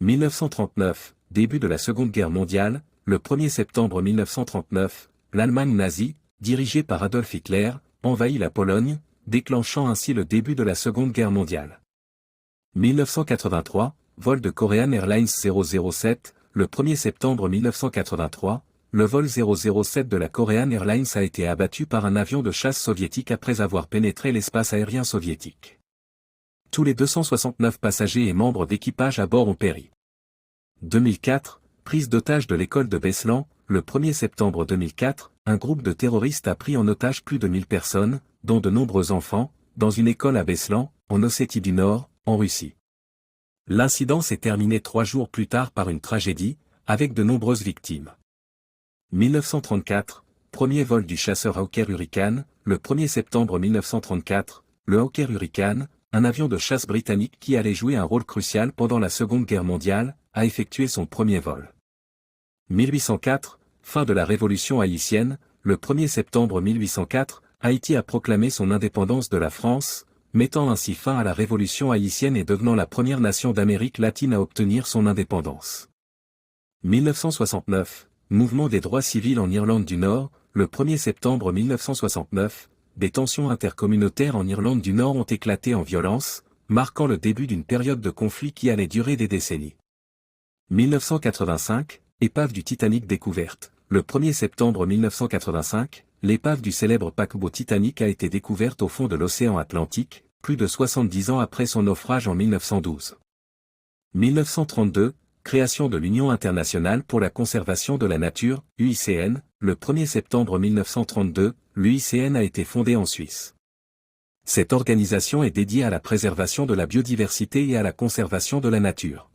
1939, début de la Seconde Guerre mondiale, le 1er septembre 1939, l'Allemagne nazie, dirigée par Adolf Hitler, envahit la Pologne, déclenchant ainsi le début de la Seconde Guerre mondiale. 1983, vol de Korean Airlines 007, le 1er septembre 1983, le vol 007 de la Korean Airlines a été abattu par un avion de chasse soviétique après avoir pénétré l'espace aérien soviétique. Tous les 269 passagers et membres d'équipage à bord ont péri. 2004, prise d'otage de l'école de Beslan, le 1er septembre 2004, un groupe de terroristes a pris en otage plus de 1000 personnes, dont de nombreux enfants, dans une école à Beslan, en Ossétie du Nord, en Russie. L'incident s'est terminé 3 jours plus tard par une tragédie, avec de nombreuses victimes. 1934, premier vol du chasseur Hawker Hurricane, le 1er septembre 1934, le Hawker Hurricane, un avion de chasse britannique qui allait jouer un rôle crucial pendant la Seconde Guerre mondiale, a effectué son premier vol. 1804, fin de la Révolution haïtienne, le 1er septembre 1804, Haïti a proclamé son indépendance de la France, mettant ainsi fin à la Révolution haïtienne et devenant la première nation d'Amérique latine à obtenir son indépendance. 1969, mouvement des droits civils en Irlande du Nord, le 1er septembre 1969, des tensions intercommunautaires en Irlande du Nord ont éclaté en violence, marquant le début d'une période de conflit qui allait durer des décennies. 1985, épave du Titanic découverte. Le 1er septembre 1985, l'épave du célèbre paquebot Titanic a été découverte au fond de l'océan Atlantique, plus de 70 ans après son naufrage en 1912. 1932, création de l'Union internationale pour la conservation de la nature, UICN, le 1er septembre 1932, l'UICN a été fondée en Suisse. Cette organisation est dédiée à la préservation de la biodiversité et à la conservation de la nature.